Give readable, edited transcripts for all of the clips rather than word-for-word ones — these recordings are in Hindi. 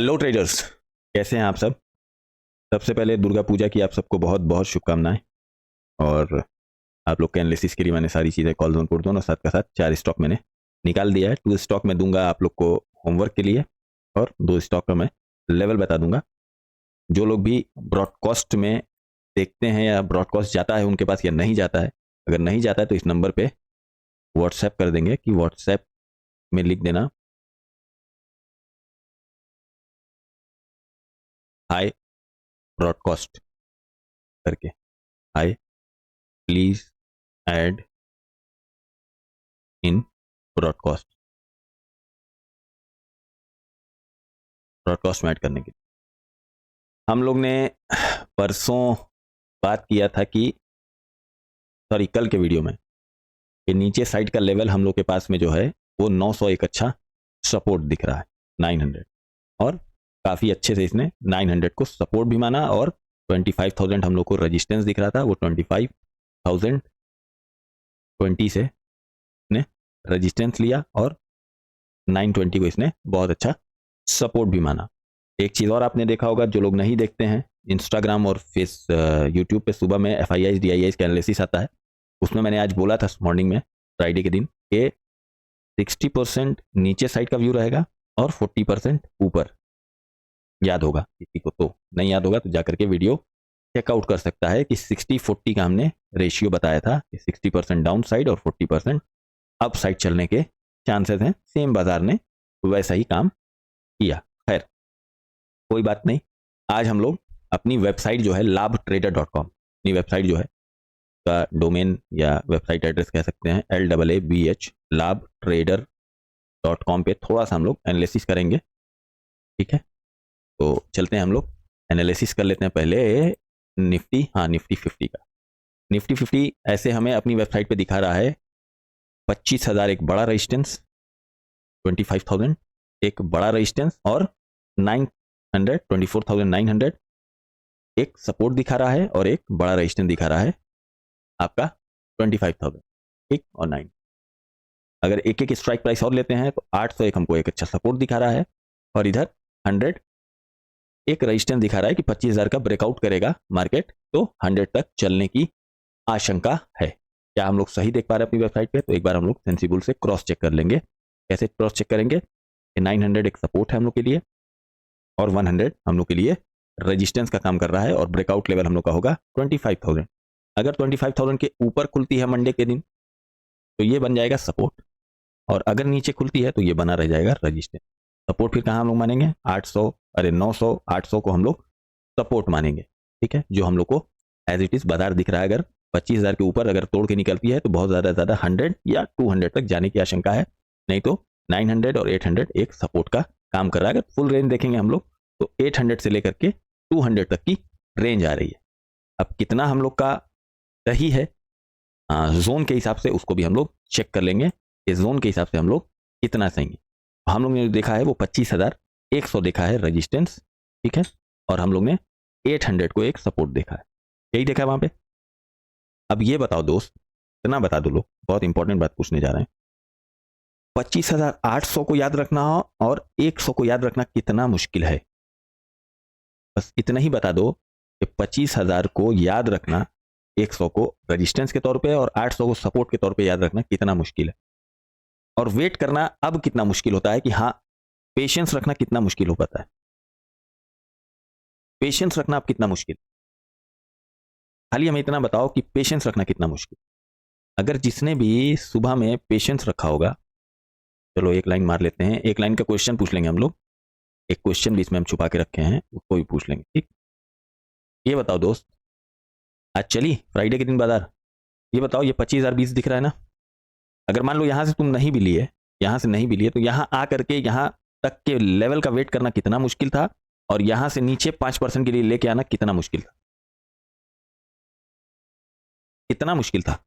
हेलो ट्रेडर्स, कैसे हैं आप सब। सबसे पहले दुर्गा पूजा की आप सबको बहुत बहुत शुभकामनाएं। और आप लोग के एनालिसिस के लिए मैंने सारी चीज़ें कॉल जोन पुट जोन और साथ का साथ 4 स्टॉक मैंने निकाल दिया है। 2 स्टॉक में दूंगा आप लोग को होमवर्क के लिए, और 2 स्टॉक का मैं लेवल बता दूंगा। जो लोग भी ब्रॉडकास्ट में देखते हैं या ब्रॉडकास्ट जाता है उनके पास या नहीं जाता है, अगर नहीं जाता है तो इस नंबर पे व्हाट्सएप कर देंगे कि व्हाट्सएप में लिख देना हाय ब्रॉडकास्ट करके, हाय please add in broadcast, broadcast में ऐड करने के लिए। हम लोग ने परसों बात किया था कि, सॉरी कल के वीडियो में, कि नीचे साइड का लेवल हम लोग के पास में जो है वो 900 एक अच्छा सपोर्ट दिख रहा है, 900, और काफ़ी अच्छे से इसने 900 को सपोर्ट भी माना, और 25,000 हम लोग को रजिस्टेंस दिख रहा था। वो 25,020 से इसने रजिस्टेंस लिया और 920 को इसने बहुत अच्छा सपोर्ट भी माना। एक चीज़ और आपने देखा होगा, जो लोग नहीं देखते हैं, इंस्टाग्राम और यूट्यूब पे सुबह में FIIs DIIs का एनालिसिस आता है, उसमें मैंने आज बोला था मॉर्निंग में फ्राइडे के दिन कि 60% नीचे साइड का व्यू रहेगा और 40% ऊपर। याद होगा किसी को, तो नहीं याद होगा तो जाकर के वीडियो चेकआउट कर सकता है कि 60-40 का हमने रेशियो बताया था कि 60% डाउन साइड और 40% अप साइड चलने के चांसेस हैं। सेम बाजार ने वैसा ही काम किया। खैर कोई बात नहीं, आज हम लोग अपनी वेबसाइट जो है labtrader.com, अपनी वेबसाइट जो है का डोमेन या वेबसाइट एड्रेस कह सकते हैं LAABH labtrader.com पे थोड़ा सा हम लोग एनालिसिस करेंगे। ठीक है, तो चलते हैं हम लोग एनालिसिस कर लेते हैं पहले निफ्टी, हाँ निफ्टी 50 का। निफ्टी 50 ऐसे हमें अपनी वेबसाइट पे दिखा रहा है 25,000 एक बड़ा रेजिस्टेंस, 25,000 एक बड़ा रेजिस्टेंस, और 24,900 एक सपोर्ट दिखा रहा है, और एक बड़ा रेजिस्टेंस दिखा रहा है आपका 25,000, ठीक, और 9। अगर एक एक स्ट्राइक प्राइस और लेते हैं तो 801 हमको एक अच्छा सपोर्ट दिखा रहा है, और इधर 100 एक रेजिस्टेंस दिखा रहा है कि 25,000 का ब्रेकआउट करेगा मार्केट तो 100 तक चलने की आशंका है। क्या हम लोग सही देख पा रहे हैं अपनी वेबसाइट पे? तो एक बार हम लोग सेंसिबल से क्रॉस चेक कर लेंगे। कैसे क्रॉस चेक करेंगे? 900 एक सपोर्ट है हम लोग के लिए, और 100 हम लोग के लिए रेजिस्टेंस का काम कर रहा है, और ब्रेकआउट लेवल हम लोग का होगा 25,000। अगर 25,000 के ऊपर खुलती है मंडे के दिन तो ये बन जाएगा सपोर्ट, और अगर नीचे खुलती है तो ये बना रह जाएगा रेजिस्टेंस। सपोर्ट फिर कहाँ हम लोग मानेंगे? 800, अरे 900, 800 को हम लोग सपोर्ट मानेंगे। ठीक है, जो हम लोग को एज इट इज बाजार दिख रहा है। अगर 25,000 के ऊपर अगर तोड़ के निकलती है तो बहुत ज़्यादा 100 या 200 तक जाने की आशंका है, नहीं तो 900 और 800 एक सपोर्ट का काम कर रहा है। अगर फुल रेंज देखेंगे हम लोग तो 800 से लेकर के 200 तक की रेंज आ रही है। अब कितना हम लोग का सही है जोन के हिसाब से, उसको भी हम लोग चेक कर लेंगे कि जोन के हिसाब से हम लोग कितना सही है। हम लोग ने देखा है वो 25,100 देखा है रजिस्टेंस, ठीक है, और हम लोग ने 800 को एक सपोर्ट देखा है, यही देखा है वहां पे। अब ये बताओ दोस्त, इतना बता दो लोग, बहुत इंपॉर्टेंट बात पूछने जा रहे हैं। 25,800 को याद रखना हो और 100 को याद रखना कितना मुश्किल है? बस इतना ही बता दो कि 25,000 को याद रखना, 100 को रेजिस्टेंस के तौर पे और 800 को सपोर्ट के तौर पे याद रखना कितना मुश्किल है। और वेट करना अब कितना मुश्किल होता है, कि हाँ पेशेंस रखना कितना मुश्किल हो पाता है। पेशेंस रखना अब कितना मुश्किल, खाली हमें इतना बताओ कि पेशेंस रखना कितना मुश्किल। अगर जिसने भी सुबह में पेशेंस रखा होगा, चलो एक लाइन मार लेते हैं, एक लाइन का क्वेश्चन पूछ लेंगे हम लोग, एक क्वेश्चन भी इसमें हम छुपा के रखे हैं, उसको भी पूछ लेंगे। ठीक, ये बताओ दोस्त, आज चली फ्राइडे के दिन बाजार, ये बताओ ये 25,020 दिख रहा है ना? अगर मान लो यहां से तुम नहीं भी लिए, यहां से नहीं भी लिए, तो यहां आ करके यहां तक के लेवल का वेट करना कितना मुश्किल था, और यहां से नीचे 5% के लिए लेके आना कितना मुश्किल था? कितना मुश्किल था?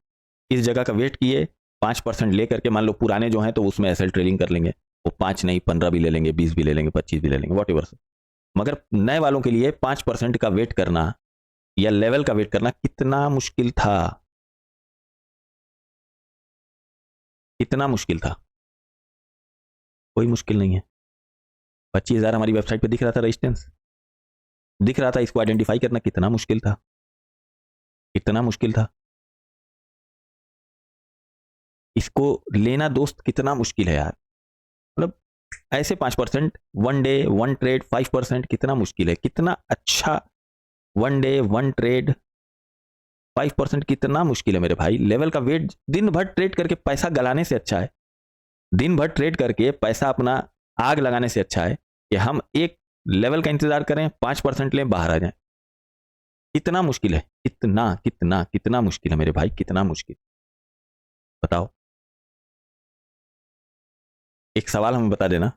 इस जगह का वेट किए, 5% लेकर के, मान लो पुराने जो हैं तो उसमें एसएल ट्रेडिंग कर लेंगे, वो 5 नहीं 15 भी ले लेंगे, 20 भी ले लेंगे, 25 भी ले लेंगे, वॉट एवर। मगर नए वालों के लिए 5% का वेट करना या लेवल का वेट करना कितना मुश्किल था? कितना मुश्किल था? कोई मुश्किल नहीं है। 25,000 हमारी वेबसाइट पे दिख रहा था रेजिस्टेंस, दिख रहा था। इसको आइडेंटिफाई करना कितना मुश्किल था, कितना मुश्किल था। इसको लेना दोस्त कितना मुश्किल है यार। मतलब ऐसे 5%, वन डे वन ट्रेड 5%, कितना मुश्किल है, कितना अच्छा। वन डे वन ट्रेड 5% कितना मुश्किल है मेरे भाई। लेवल का वेट दिन भर ट्रेड करके पैसा गलाने से अच्छा है, दिन भर ट्रेड करके पैसा अपना आग लगाने से अच्छा है कि हम एक लेवल का इंतजार करें, 5% लें, बाहर आ जाएं। कितना मुश्किल है, कितना कितना कितना मुश्किल है मेरे भाई, कितना मुश्किल। बताओ, एक सवाल हमें बता देना,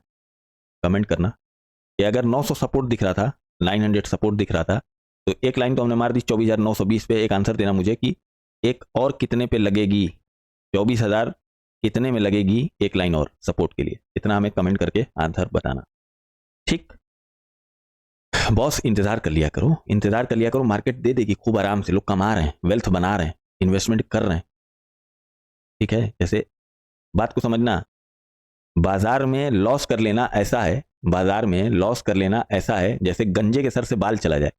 कमेंट करना कि अगर 900 सपोर्ट दिख रहा था, 900 सपोर्ट दिख रहा था, तो एक लाइन तो हमने मार दी 24,920 पे। एक आंसर देना मुझे कि एक और कितने पे लगेगी, 24,000 कितने में लगेगी एक लाइन और सपोर्ट के लिए। इतना हमें कमेंट करके आंसर बताना, ठीक। बॉस इंतजार कर लिया करो, इंतजार कर लिया करो, मार्केट दे देगी खूब आराम से। लोग कमा रहे हैं, वेल्थ बना रहे हैं, इन्वेस्टमेंट कर रहे हैं, ठीक है। जैसे बात को समझना, बाजार में लॉस कर लेना ऐसा है, बाजार में लॉस कर लेना ऐसा है जैसे गंजे के सर से बाल चला जाए।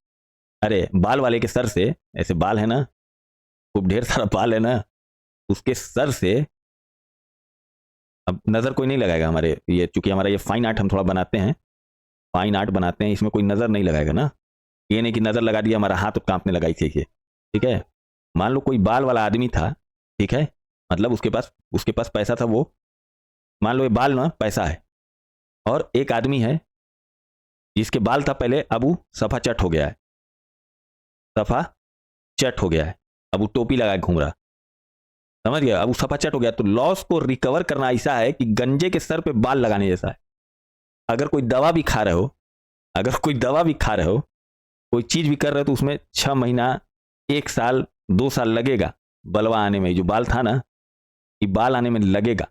अरे बाल वाले के सर से, ऐसे बाल है ना, खूब ढेर सारा बाल है ना, उसके सर से अब नजर कोई नहीं लगाएगा हमारे, ये चूंकि हमारा ये फाइन आर्ट हम थोड़ा बनाते हैं, फाइन आर्ट बनाते हैं, इसमें कोई नजर नहीं लगाएगा ना। ये नहीं कि नजर लगा दिया हमारा हाथ कांपने लगा इसे, ठीक है। मान लो कोई बाल वाला आदमी था, ठीक है, मतलब उसके पास पैसा था, वो मान लो ये बाल ना पैसा है, और एक आदमी है जिसके बाल था पहले, अब वो सफा चट हो गया है, सफा चट हो गया है, अब वो टोपी लगा के घूम रहा, समझ गया। अब वो सफा चट हो गया, तो लॉस को रिकवर करना ऐसा है कि गंजे के सर पे बाल लगाने जैसा है। अगर कोई दवा भी खा रहे हो, अगर कोई दवा भी खा रहे हो, कोई चीज भी कर रहे हो, तो उसमें 6 महीना, 1 साल, 2 साल लगेगा बलवा आने में। जो बाल था ना, ये बाल आने में लगेगा।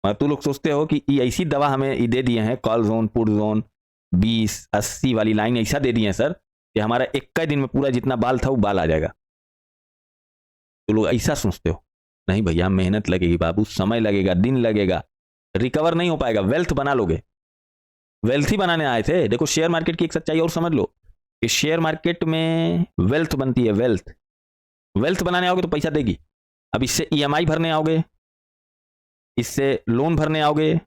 और तू लोग सोचते हो कि ये ऐसी दवा हमें ये दे दिए हैं, कॉल जोन, पुट जोन, 20-80 वाली लाइन ऐसा दे दी है सर कि हमारा 21 दिन में पूरा जितना बाल था वो बाल आ जाएगा। तो लोग ऐसा सोचते हो, नहीं भैया, मेहनत लगेगी बाबू, समय लगेगा, दिन लगेगा, रिकवर नहीं हो पाएगा। वेल्थ बना लोगे, वेल्थ ही बनाने आए थे। देखो शेयर मार्केट की एक सच्चाई और समझ लो कि शेयर मार्केट में वेल्थ बनती है, वेल्थ। वेल्थ बनाने आओगे तो पैसा देगी। अब इससे ईएमआई भरने आओगे, इससे लोन भरने आओगे,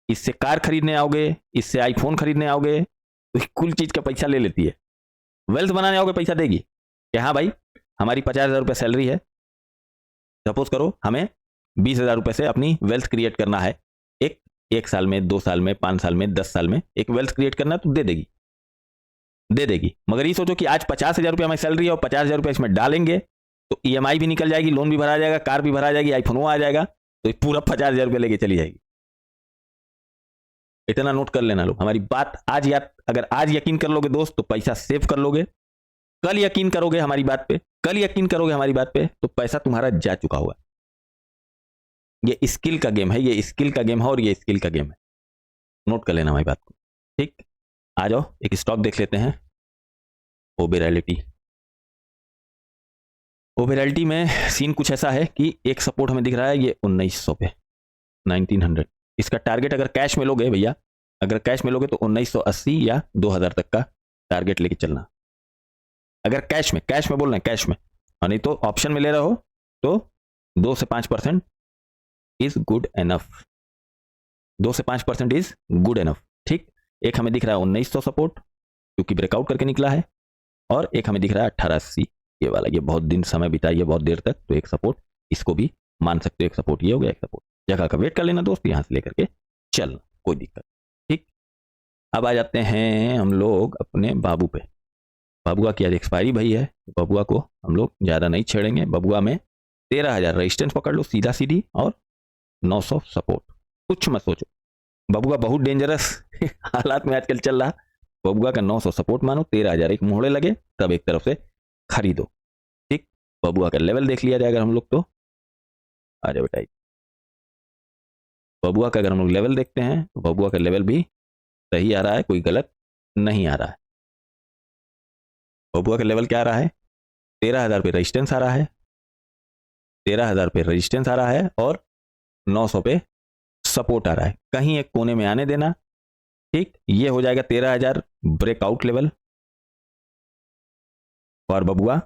इससे कार खरीदने आओगे, इससे आईफोन खरीदने आओगे, तो कुल चीज का पैसा ले लेती है। वेल्थ बनाने आओगे पैसा देगी कि हाँ भाई, हमारी 50,000 रुपये सैलरी है, सपोज करो हमें 20,000 रुपये से अपनी वेल्थ क्रिएट करना है, एक साल में, 2 साल में, 5 साल में, 10 साल में एक वेल्थ क्रिएट करना है, तो दे देगी, दे देगी। मगर ये सोचो कि आज 50,000 रुपये हमारी सैलरी है और 50,000 रुपये इसमें डालेंगे तो ईएमआई भी निकल जाएगी, लोन भी भरा जाएगा, कार भी भरा जाएगी, आईफोन वो आ जाएगा, तो पूरा 50,000 रुपये लेके चली जाएगी। इतना नोट कर लेना लोग, हमारी बात आज याद, अगर आज यकीन कर लोगे दोस्त तो पैसा सेव कर लोगे। कल यकीन करोगे हमारी बात पे, कल यकीन करोगे हमारी बात पे, तो पैसा तुम्हारा जा चुका होगा। ये स्किल का गेम है, ये स्किल का गेम है, और ये स्किल का गेम है। नोट कर लेना हमारी बात को, ठीक। आ जाओ एक स्टॉक देख लेते हैं, ओबेरैलिटी। ओबेरैलिटी में सीन कुछ ऐसा है कि एक सपोर्ट हमें दिख रहा है, ये 1900 पे, 1900। इसका टारगेट अगर कैश में लोगे भैया, अगर कैश में लोगे तो 1980 या 2000 तक का टारगेट लेके चलना। अगर कैश में बोल रहे हैं, कैश में, और नहीं तो ऑप्शन में ले रहे हो तो 2 से 5% इज गुड एनफ, 2 से 5% इज गुड एनफ, ठीक। एक हमें दिख रहा है 1900 सपोर्ट, क्योंकि ब्रेकआउट करके निकला है, और एक हमें दिख रहा है 1880, ये वाला, ये बहुत दिन समय बिताई है, बहुत देर तक, तो एक सपोर्ट इसको भी मान सकते हो, एक सपोर्ट ये हो गया, एक सपोर्ट। जगह का वेट कर लेना दोस्त, यहां से लेकर के चलना, कोई दिक्कत, ठीक। अब आ जाते हैं हम लोग अपने बाबू पे। बबुआ की आज एक्सपायरी भई है, बबुआ को हम लोग ज़्यादा नहीं छेड़ेंगे। बबुआ में 13,000 रेजिस्टेंस पकड़ लो सीधा सीधी, और 900 सपोर्ट, कुछ मत सोचो। बबुआ बहुत डेंजरस हालात में आजकल चल रहा, बबुआ का 900 सपोर्ट मानो, 13,000 एक मोहड़े लगे तब एक तरफ से खरीदो, ठीक। बबुआ का लेवल देख लिया जाएगा हम लोग, तो आ जाओ बेटा, बबुआ का अगर हम लोग लेवल देखते हैं तो बबुआ का लेवल भी सही आ रहा है, कोई गलत नहीं आ रहा है। बबुआ का लेवल क्या आ रहा है, 13,000 पे रेजिस्टेंस आ रहा है, 13,000 पे रेजिस्टेंस आ रहा है, और 900 पे सपोर्ट आ रहा है। कहीं एक कोने में आने देना, ठीक, ये हो जाएगा 13,000 ब्रेकआउट लेवल और बबुआ,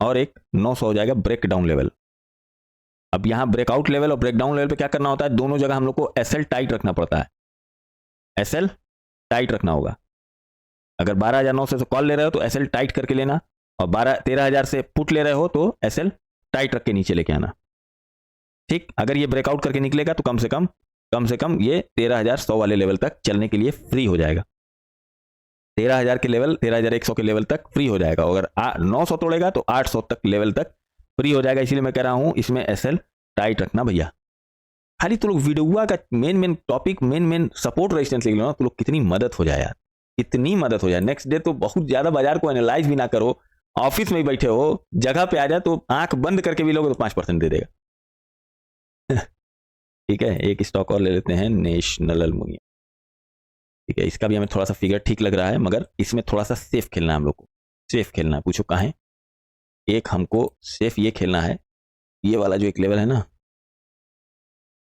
और एक 900 हो जाएगा ब्रेक डाउन लेवल। अब यहां ब्रेकआउट लेवल और ब्रेक डाउन लेवल पे क्या करना होता है, दोनों जगह हम लोग को एसएल टाइट रखना पड़ता है, एसएल टाइट रखना होगा। अगर 12,900 से कॉल ले रहे हो तो एसएल टाइट करके लेना, और 13,000 से पुट ले रहे हो तो एसएल टाइट रख के नीचे लेके आना। ठीक, अगर ये ब्रेकआउट करके निकलेगा तो कम से कम ये 13,100 वाले लेवल तक चलने के लिए फ्री हो जाएगा। 13,000 के लेवल, 13,100 के लेवल तक फ्री हो जाएगा। अगर 900 तोड़ेगा तो 800 तक लेवल तक फ्री हो जाएगा। इसीलिए मैं कह रहा हूं इसमें एसएल टाइट रखना भैया। खाली तो लोग वीडियो का main topic, main support resistance लिख लो ना, तो लोग कितनी मदद हो जाए यार, इतनी मदद हो जाए। नेक्स्ट डे तो बहुत ज्यादा बाजार को एनालाइज भी ना करो, ऑफिस में ही बैठे हो, जगह पे आ जाए तो आंख बंद करके भी लोगे तो 5% दे देगा। ठीक है, एक स्टॉक और ले लेते हैं, नेशनल एल्युमिनियम। ठीक है, इसका भी हमें थोड़ा सा फिगर ठीक लग रहा है, मगर इसमें थोड़ा सा सेफ खेलना है हम लोग को, सेफ खेलना है। पूछो कहाँ है, एक हमको सेफ ये खेलना है, ये वाला जो एक लेवल है ना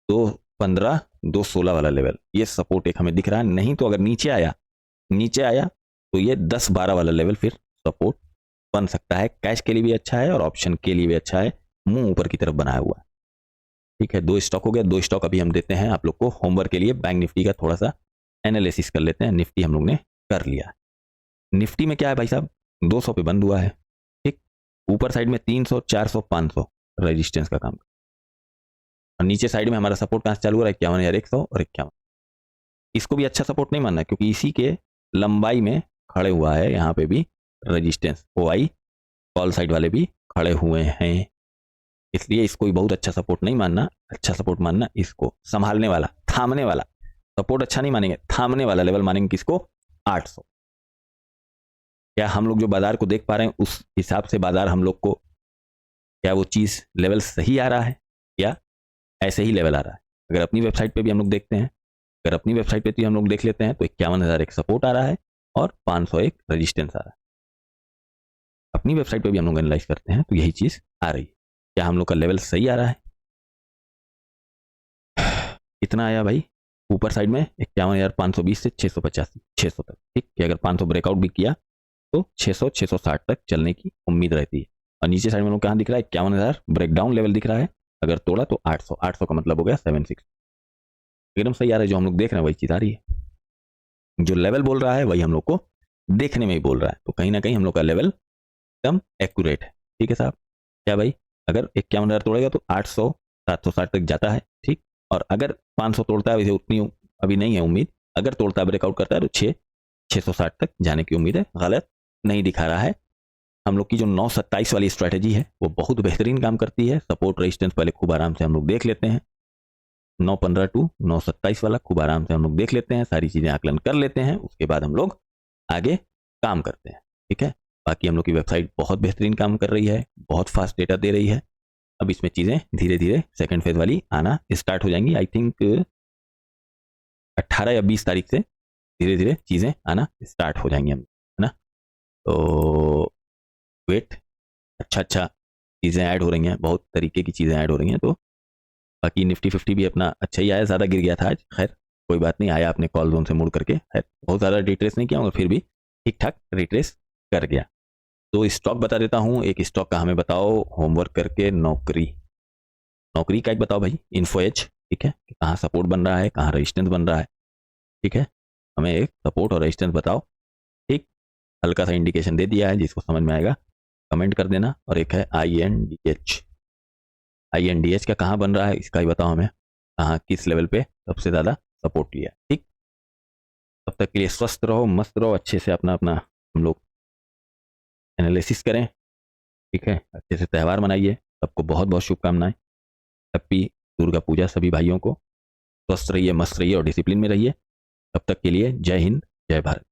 215 216 वाला लेवल, ये सपोर्ट एक हमें दिख रहा है। नहीं तो अगर नीचे आया तो ये 10-12 वाला लेवल फिर सपोर्ट बन सकता है। कैश के लिए भी अच्छा है और ऑप्शन के लिए भी अच्छा है, मुंह ऊपर की तरफ बनाया हुआ है। ठीक है, 2 स्टॉक हो गया, 2 स्टॉक अभी हम देते हैं आप लोग को होमवर्क के लिए। बैंक निफ्टी का थोड़ा सा एनालिसिस कर लेते हैं। निफ्टी हम लोग ने कर लिया। निफ्टी में क्या है भाई साहब, 200 पे बंद हुआ है। ठीक, ऊपर साइड में 300 400 500 रेजिस्टेंस का काम, और नीचे साइड में हमारा सपोर्ट कहां से चालू हो रहा है, 51,100 और 51। इसको भी अच्छा सपोर्ट नहीं मानना, क्योंकि इसी के लंबाई में खड़े हुआ है यहाँ पे भी रेजिस्टेंस। ओआई कॉल साइड वाले भी खड़े हुए हैं, इसलिए इसको भी बहुत अच्छा सपोर्ट नहीं मानना। अच्छा सपोर्ट मानना इसको, संभालने वाला, थामने वाला। सपोर्ट अच्छा नहीं मानेंगे, थामने वाला लेवल मानेंगे किसको, 800। क्या हम लोग जो बाजार को देख पा रहे हैं उस हिसाब से बाजार हम लोग को, क्या वो चीज लेवल सही आ रहा है या ऐसे ही लेवल आ रहा है? अगर अपनी वेबसाइट पे भी हम लोग देखते हैं, अगर अपनी वेबसाइट पे भी हम लोग देख लेते हैं तो 51,000 एक सपोर्ट आ रहा है और 501 रेजिस्टेंस आ रहा है। अपनी वेबसाइट पे भी हम लोग एनालाइज करते हैं तो यही चीज आ रही है। क्या हम लोग का लेवल सही आ रहा है? कितना आया भाई ऊपर साइड में, 51,520 से 685 तक। ठीक है, अगर 500 ब्रेकआउट भी किया तो 600-660 तक चलने की उम्मीद रहती है। और नीचे साइड में लोग कहाँ दिख रहा है, 51,000 ब्रेकडाउन लेवल दिख रहा है। अगर तोड़ा तो 800, 800 का मतलब हो गया 76। एकदम सही आ रहा है, जो हम लोग देख रहे हैं वही चीज आ रही है। जो लेवल बोल रहा है वही हम लोग को देखने में ही बोल रहा है, तो कहीं ना कहीं हम लोग का लेवल एकदम एक्यूरेट है। ठीक है साहब, क्या भाई, अगर 51,000 तोड़ेगा तो 800 760 तक जाता है। ठीक, और अगर 500 तोड़ता है, वैसे उतनी अभी नहीं है उम्मीद, अगर तोड़ता है ब्रेकआउट करता है तो 660 तक जाने की उम्मीद है। गलत नहीं दिखा रहा है। हम लोग की जो 927 वाली स्ट्रैटेजी है वो बहुत बेहतरीन काम करती है। सपोर्ट रेजिस्टेंस पहले खूब आराम से हम लोग देख लेते हैं, 915 टू 927 वाला खूब आराम से हम लोग देख लेते हैं, सारी चीजें आकलन कर लेते हैं, उसके बाद हम लोग आगे काम करते हैं। ठीक है, बाकी हम लोग की वेबसाइट बहुत बेहतरीन काम कर रही है, बहुत फास्ट डेटा दे रही है। अब इसमें चीजें धीरे धीरे सेकंड फेज वाली आना स्टार्ट हो जाएंगी। आई थिंक 18 या 20 तारीख से धीरे धीरे चीजें आना स्टार्ट हो जाएंगी, हम है ना। तो वेट, अच्छा चीज़ें ऐड हो रही हैं, बहुत तरीके की चीज़ें ऐड हो रही हैं। तो बाकी निफ्टी 50 भी अपना अच्छा ही आया, ज़्यादा गिर गया था आज, खैर कोई बात नहीं, आया अपने कॉल जोन से मुड़ करके, खैर बहुत ज़्यादा रिट्रेस नहीं किया मगर फिर भी ठीक ठाक रिट्रेस कर गया। तो स्टॉक बता देता हूँ, एक स्टॉक का हमें बताओ होमवर्क करके, नौकरी का एक बताओ भाई, इन्फो एज। ठीक है, कहाँ सपोर्ट बन रहा है, कहाँ रेजिस्टेंस बन रहा है। ठीक है, हमें एक सपोर्ट और रेजिस्टेंस बताओ। ठीक, हल्का सा इंडिकेशन दे दिया है, जिसको समझ में आएगा कमेंट कर देना। और एक है INDH का कहाँ बन रहा है, इसका ही बताओ हमें, कहाँ किस लेवल पे सबसे ज़्यादा सपोर्ट लिया। ठीक, तब तक के लिए स्वस्थ रहो, मस्त रहो, अच्छे से अपना अपना हम लोग एनालिसिस करें। ठीक है, अच्छे से त्यौहार मनाइए, सबको बहुत बहुत शुभकामनाएं। हैप्पी दुर्गा पूजा सभी भाइयों को। स्वस्थ रहिए, मस्त रहिए और डिसिप्लिन में रहिए। तब तक के लिए जय हिंद, जय भारत।